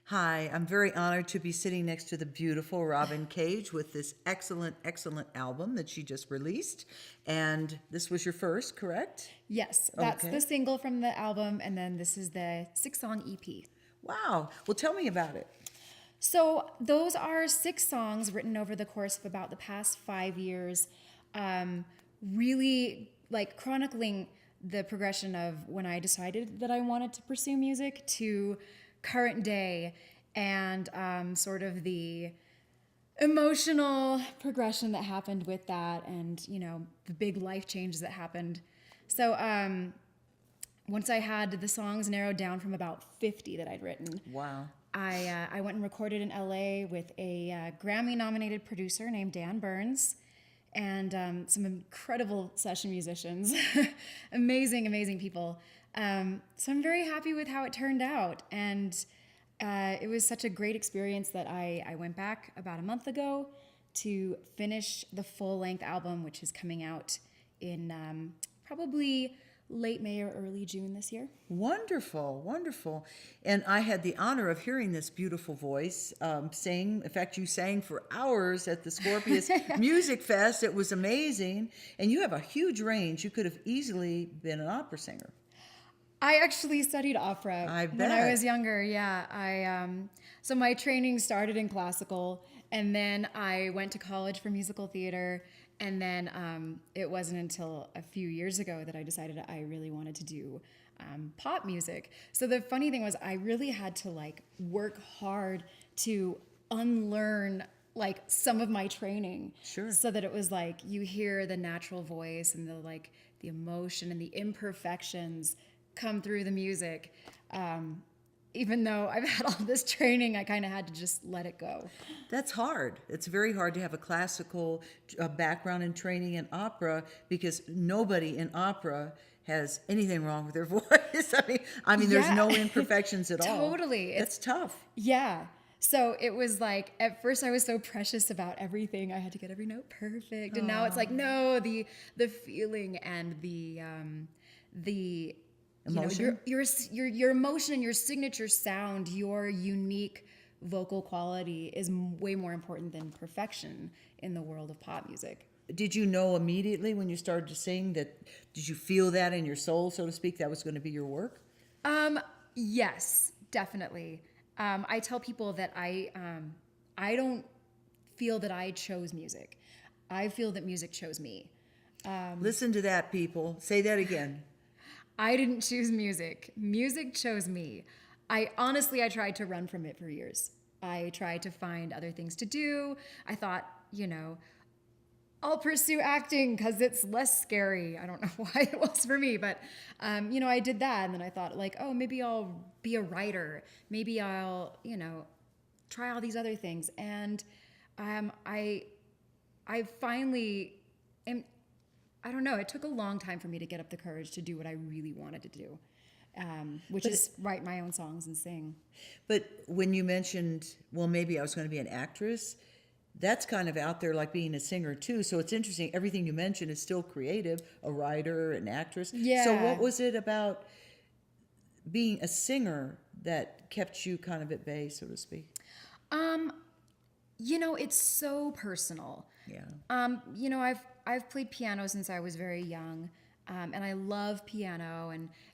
Hi, I'm very honored to be sitting next to the beautiful Robyn Cage with this excellent, excellent album that she just released. And this was your first, correct? Yes, that's the Okay. single from the album, and then this is the 6 song EP. Wow. Well, tell me about it. So, those are 6 songs written over the course of about the past 5 years, um, really like chronicling the progression of when I decided that I wanted to pursue music to current day and sort of the emotional progression that happened with that and, the big life changes that happened. So, once I had the songs narrowed down from about 50 that I'd written, Wow. I went and recorded in LA with a Grammy-nominated producer named Dan Burns and some incredible session musicians, amazing, amazing people. So I'm very happy with how it turned out, and it was such a great experience that I went back about a month ago to finish the full-length album, which is coming out in probably late May or early June this year. Wonderful, wonderful. And I had the honor of hearing this beautiful voice sing. In fact, you sang for hours at the Scorpius Music Fest. It was amazing. And you have a huge range. You could have easily been an opera singer. I actually studied opera I when I bet. was younger. Yeah, so my training started in classical, and then I went to college for musical theater, and then it wasn't until a few years ago that I decided I really wanted to do pop music. So the funny thing was, I really had to work hard to unlearn some of my training, Sure. so that it was like you hear the natural voice and the emotion and the imperfections come through the music. Even though I've had all this training, I kind of had to just let it go. That's hard. It's very hard to have a classical background and training in opera because nobody in opera has anything wrong with their voice. I mean, there's Yeah, no imperfections at all. totally. That's tough. Yeah. So it was like at first I was so precious about everything. I had to get every note perfect, and now it's like no, the feeling and the Emotion? your emotion and your signature sound, your unique vocal quality is way more important than perfection in the world of pop music. Did you know immediately when you started to sing that, did you feel that in your soul, so to speak, that was going to be your work? Yes, definitely. I tell people that I don't feel that I chose music. I feel that music chose me. Listen to that, people. Say that again. I didn't choose music. Music chose me. I tried to run from it for years. I tried to find other things to do. I thought, I'll pursue acting because it's less scary. I don't know why it was for me, but I did that, and then I thought, oh, maybe I'll be a writer. Maybe I'll, try all these other things. And I finally am. I don't know. It took a long time for me to get up the courage to do what I really wanted to do, which is write my own songs and sing. But when you mentioned, well, maybe I was going to be an actress, that's kind of out there like being a singer too. So it's interesting. Everything you mentioned is still creative, a writer, an actress. Yeah. So what was it about being a singer that kept you kind of at bay, so to speak? It's so personal. Yeah. I've played piano since I was very young, and I love piano.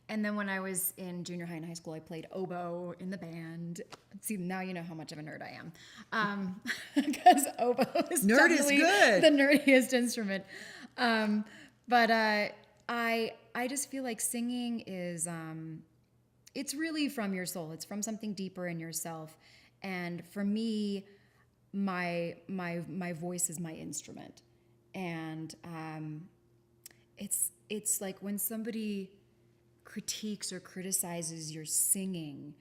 And then when I was in junior high and high school, I played oboe in the band. See, now you know how much of a nerd I am, because oboe is Nerd is definitely good. the nerdiest instrument. But I just feel like singing is it's really from your soul. It's from something deeper in yourself. And for me, my voice is my instrument. And it's like when somebody critiques or criticizes your singing,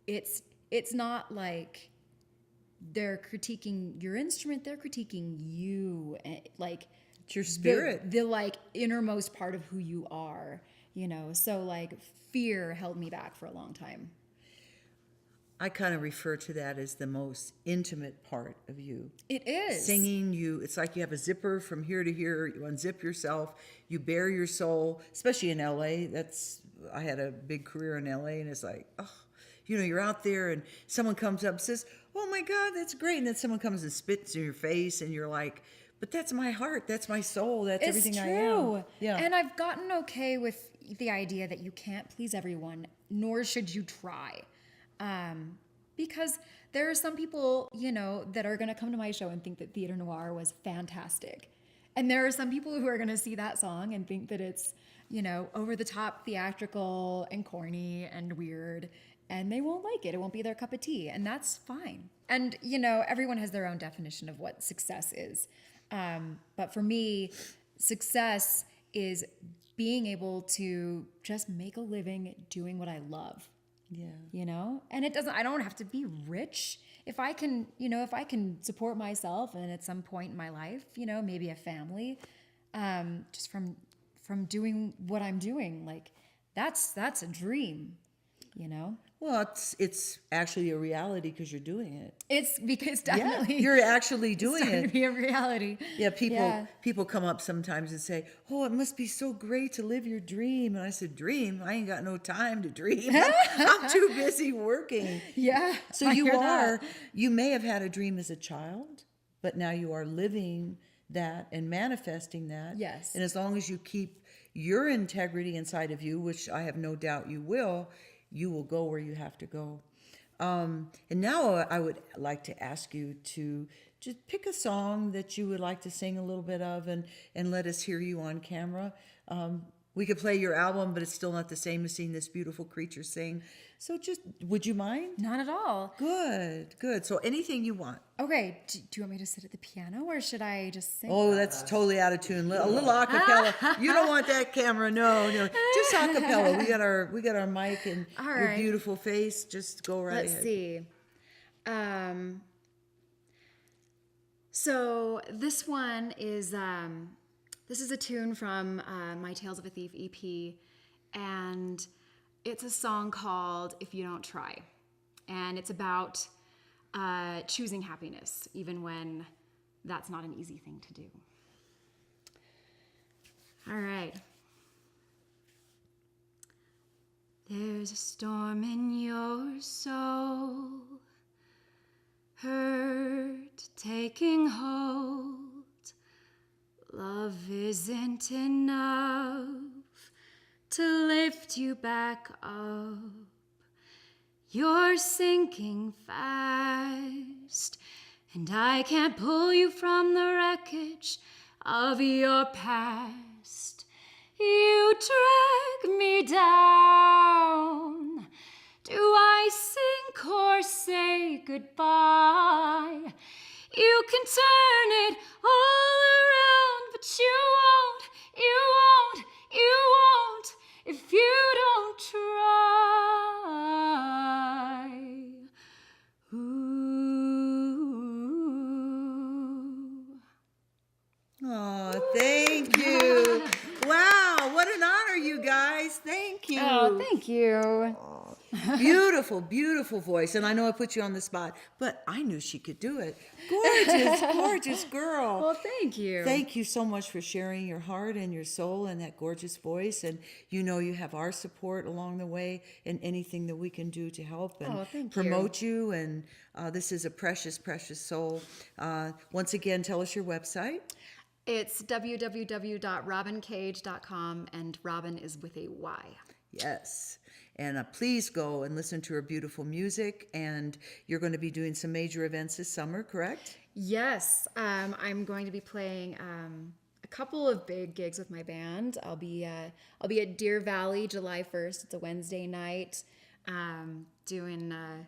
it's not like they're critiquing your instrument, they're critiquing you, like It's your spirit. the innermost part of who you are, so fear held me back for a long time. I kind of refer to that as the most intimate part of you. It is Singing, it's like you have a zipper from here to here. You unzip yourself, you bare your soul, especially in LA. I had a big career in LA, and it's like, oh, you're out there and someone comes up and says, "Oh my God, that's great," and then someone comes and spits in your face, and you're like, "But that's my heart, that's my soul, that's It's everything true. I am." Yeah. And I've gotten okay with the idea that you can't please everyone, nor should you try. Because there are some people, that are going to come to my show and think that Theater Noir was fantastic. And there are some people who are going to see that song and think that it's, over the top theatrical and corny and weird. And they won't like it. It won't be their cup of tea. And that's fine. And, everyone has their own definition of what success is. But for me, success is being able to just make a living doing what I love. Yeah. And I don't have to be rich. If I can support myself and at some point in my life, maybe a family, just from doing what I'm doing, like that's a dream, Well, it's actually a reality because you're doing it. It's because definitely You're actually doing starting it. to be a reality. Yeah, people come up sometimes and say, "Oh, it must be so great to live your dream." And I said, "Dream? I ain't got no time to dream. I'm too busy working." Yeah. So I you hear that. you may have had a dream as a child, but now you are living that and manifesting that. Yes. And as long as you keep your integrity inside of you, which I have no doubt you will go where you have to go. And now I would like to ask you to just pick a song that you would like to sing a little bit of and let us hear you on camera. We could play your album, but it's still not the same as seeing this beautiful creature sing. So would you mind? Not at all. Good. So anything you want. Okay. Do you want me to sit at the piano or should I just sing? Oh, that's totally out of tune. A little acapella. You don't want that camera. No. Just acapella. We got our mic and All your right. beautiful face. Just go right Let's ahead. see. So this one is this is a tune from my Tales of a Thief EP, and it's a song called "If You Don't Try," and it's about choosing happiness, even when that's not an easy thing to do. All right. There's a storm in your soul, hurt taking hold. Love isn't enough to lift you back up. You're sinking fast, and I can't pull you from the wreckage of your past. You drag me down. Do I sink or say goodbye? You can turn it all around, but you won't if you don't try. Ooh. Oh, thank you. Wow, what an honor, you guys. Thank you. Oh, thank you. Beautiful, beautiful voice. And I know I put you on the spot, but I knew she could do it. Gorgeous, gorgeous girl. Well, thank you. Thank you so much for sharing your heart and your soul and that gorgeous voice. And you have our support along the way in anything that we can do to help and promote you. And this is a precious, precious soul. Once again, tell us your website. It's www.robyncage.com, and Robyn is with a Y. Yes. And please go and listen to her beautiful music. And you're going to be doing some major events this summer, correct? Yes. I'm going to be playing a couple of big gigs with my band. I'll be at Deer Valley July 1st. It's a Wednesday night. Doing a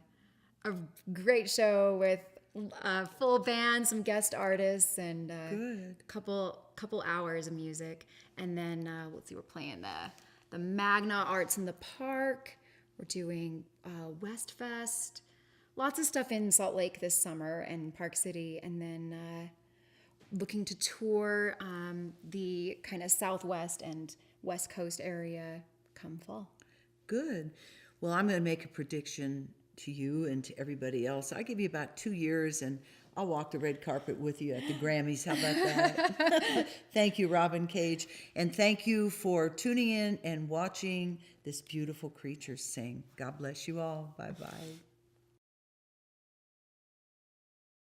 a great show with a full band, some guest artists, and a couple hours of music. And then let's see, we're playing the Magna Arts in the Park. We're doing West Fest. Lots of stuff in Salt Lake this summer and Park City, and then looking to tour the kind of Southwest and West Coast area come fall. Good. Well, I'm going to make a prediction to you and to everybody else. I give you about 2 years, and I'll walk the red carpet with you at the Grammys. How about that? Thank you, Robyn Cage. And thank you for tuning in and watching this beautiful creature sing. God bless you all. Bye-bye.